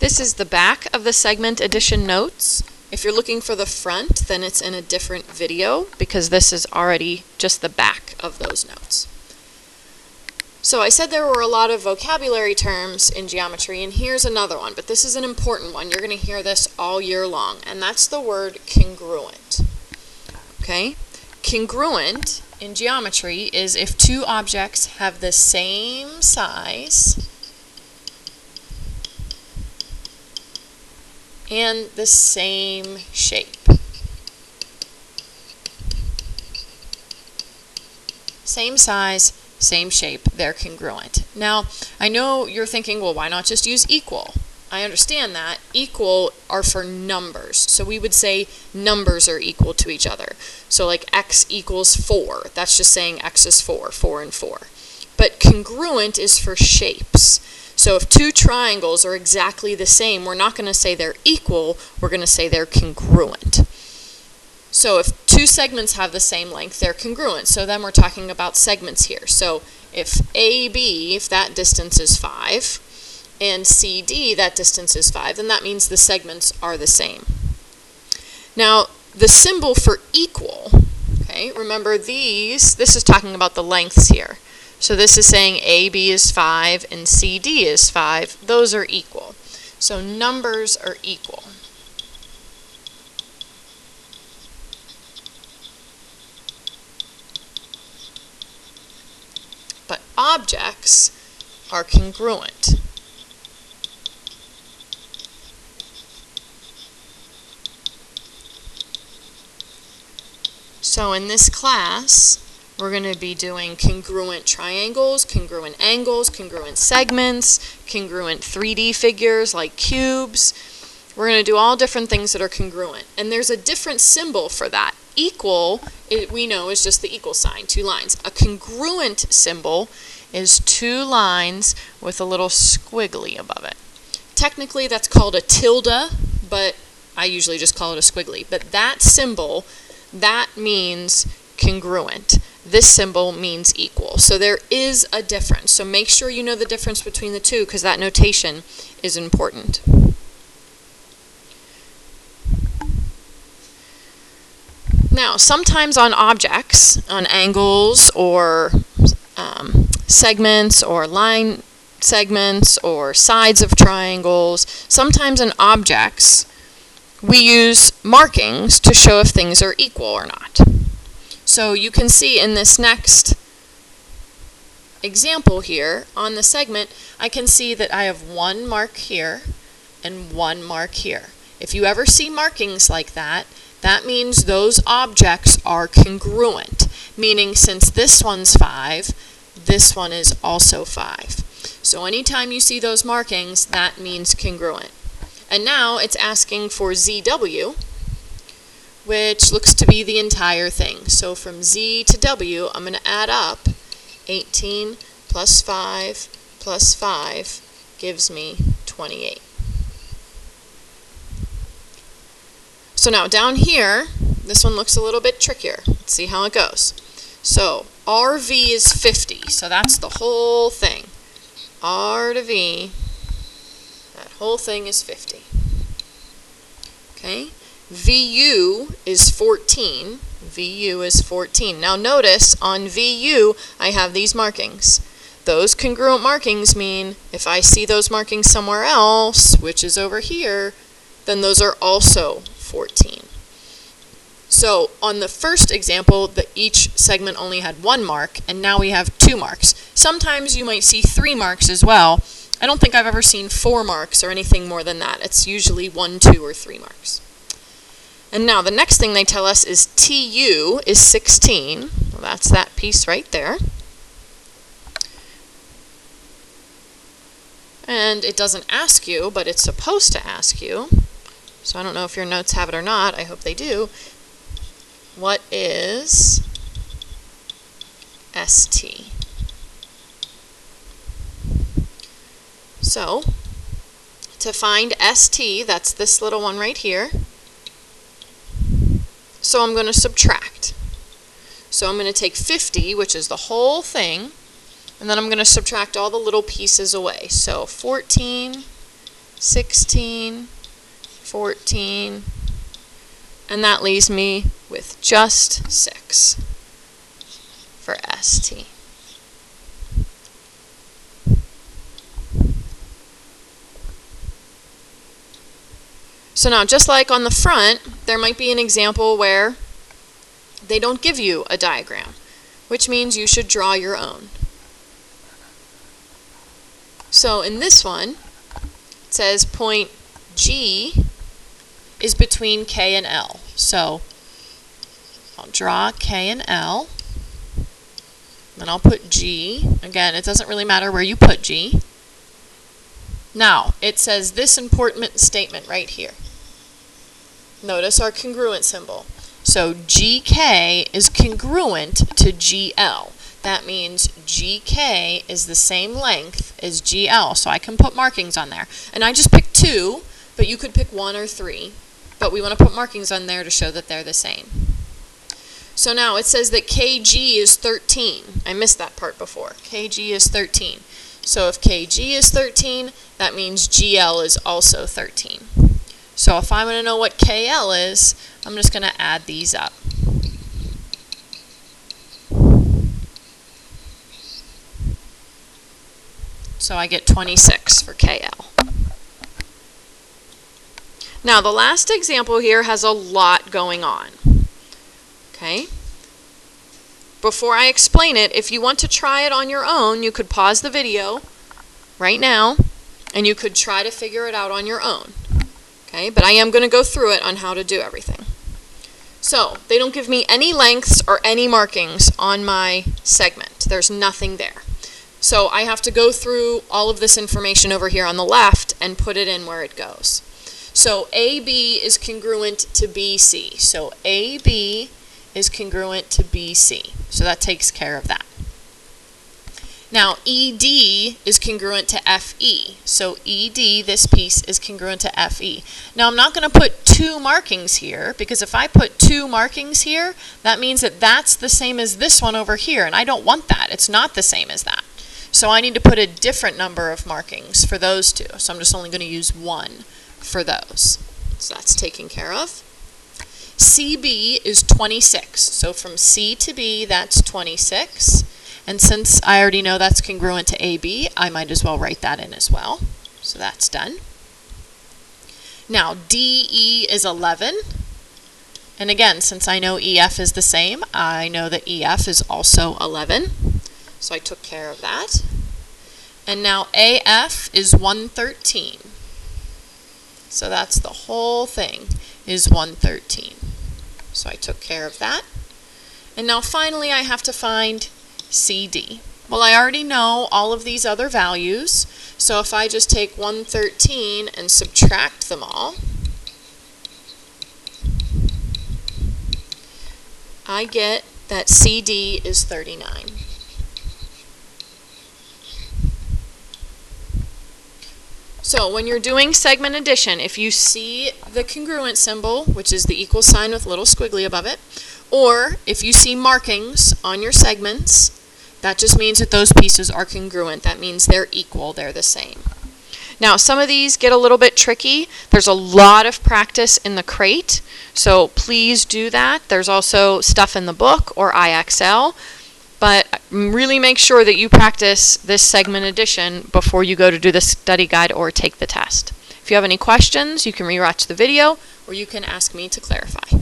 This is the back of the segment addition notes. If you're looking for the front, then it's in a different video because this is already just the back of those notes. So I said there were a lot of vocabulary terms in geometry, and here's another one, but this is an important one. You're going to hear this all year long, and that's the word congruent. Okay? Congruent in geometry is if two objects have the same size and the same shape. Same size, same shape, they're congruent. Now, I know you're thinking, well, why not just use equal? I understand that. Equal are for numbers. So we would say numbers are equal to each other. So like x equals 4. That's just saying x is 4, 4 and 4. But congruent is for shapes. So if two triangles are exactly the same, we're not going to say they're equal, we're going to say they're congruent. So if two segments have the same length, they're congruent. So then we're talking about segments here. So if AB, if that distance is 5, and CD, that distance is 5, then that means the segments are the same. Now, the symbol for equal, okay, remember this is talking about the lengths here. So this is saying AB is 5 and CD is 5. Those are equal. So numbers are equal. But objects are congruent. So in this class, we're going to be doing congruent triangles, congruent angles, congruent segments, congruent 3D figures like cubes. We're going to do all different things that are congruent. And there's a different symbol for that. Equal, we know, is just the equal sign, 2 lines. A congruent symbol is 2 lines with a little squiggly above it. Technically, that's called a tilde, but I usually just call it a squiggly. But that symbol, that means congruent. This symbol means equal. So there is a difference. So make sure you know the difference between the two because that notation is important. Now, sometimes on objects, on angles or segments or line segments or sides of triangles, sometimes in objects we use markings to show if things are equal or not. So you can see in this next example here on the segment, I can see that I have 1 mark here and 1 mark here. If you ever see markings like that, that means those objects are congruent, meaning since this one's 5, this one is also 5. So anytime you see those markings, that means congruent. And now it's asking for ZW, which looks to be the entire thing. So from Z to W, I'm going to add up 18 plus 5 plus 5 gives me 28. So now down here, this one looks a little bit trickier. Let's see how it goes. So RV is 50, so that's the whole thing. R to V, that whole thing is 50. Okay, VU is 14. VU is 14. Now notice on VU, I have these markings. Those congruent markings mean if I see those markings somewhere else, which is over here, then those are also 14. So on the first example, each segment only had 1 mark, and now we have 2 marks. Sometimes you might see 3 marks as well. I don't think I've ever seen 4 marks or anything more than that. It's usually 1, 2, or 3 marks. And now the next thing they tell us is TU is 16. Well, that's that piece right there. And it doesn't ask you, but it's supposed to ask you. So I don't know if your notes have it or not. I hope they do. What is ST? So, to find ST, that's this little one right here. So I'm going to subtract. So I'm going to take 50, which is the whole thing, and then I'm going to subtract all the little pieces away. So 14 16, 14, and that leaves me with just 6 for ST. So now, just like on the front, there might be an example where they don't give you a diagram, which means you should draw your own. So in this one, it says point G is between K and L. So I'll draw K and L, then I'll put G. Again, it doesn't really matter where you put G. Now, it says this important statement right here. Notice our congruent symbol. So GK is congruent to GL. That means GK is the same length as GL, so I can put markings on there. And I just picked 2, but you could pick 1 or 3. But we want to put markings on there to show that they're the same. So now it says that KG is 13. I missed that part before. KG is 13. So if KG is 13, that means GL is also 13. So if I want to know what KL is, I'm just going to add these up. So I get 26 for KL. Now the last example here has a lot going on. Okay? Before I explain it, if you want to try it on your own, you could pause the video right now and you could try to figure it out on your own. Okay? But I am going to go through it on how to do everything. So, they don't give me any lengths or any markings on my segment. There's nothing there. So I have to go through all of this information over here on the left and put it in where it goes. So AB is congruent to BC. So AB is congruent to BC. So that takes care of that. Now ED is congruent to FE. So ED, this piece, is congruent to FE. Now I'm not going to put 2 markings here, because if I put 2 markings here, that means that that's the same as this one over here, and I don't want that. It's not the same as that. So I need to put a different number of markings for those 2. So I'm just only going to use 1 for those. So that's taken care of. CB is 26. So from C to B, that's 26. And since I already know that's congruent to AB, I might as well write that in as well. So that's done. Now DE is 11. And again, since I know EF is the same, I know that EF is also 11. So I took care of that. And now AF is 113. So that's the whole thing, is 113. So I took care of that. And now finally I have to find CD. Well, I already know all of these other values. So if I just take 113 and subtract them all, I get that CD is 39. So when you're doing segment addition, if you see the congruent symbol, which is the equal sign with a little squiggly above it, or if you see markings on your segments, that just means that those pieces are congruent. That means they're equal, they're the same. Now some of these get a little bit tricky. There's a lot of practice in the crate, so please do that. There's also stuff in the book or IXL. But really make sure that you practice this segment addition before you go to do the study guide or take the test. If you have any questions, you can rewatch the video or you can ask me to clarify.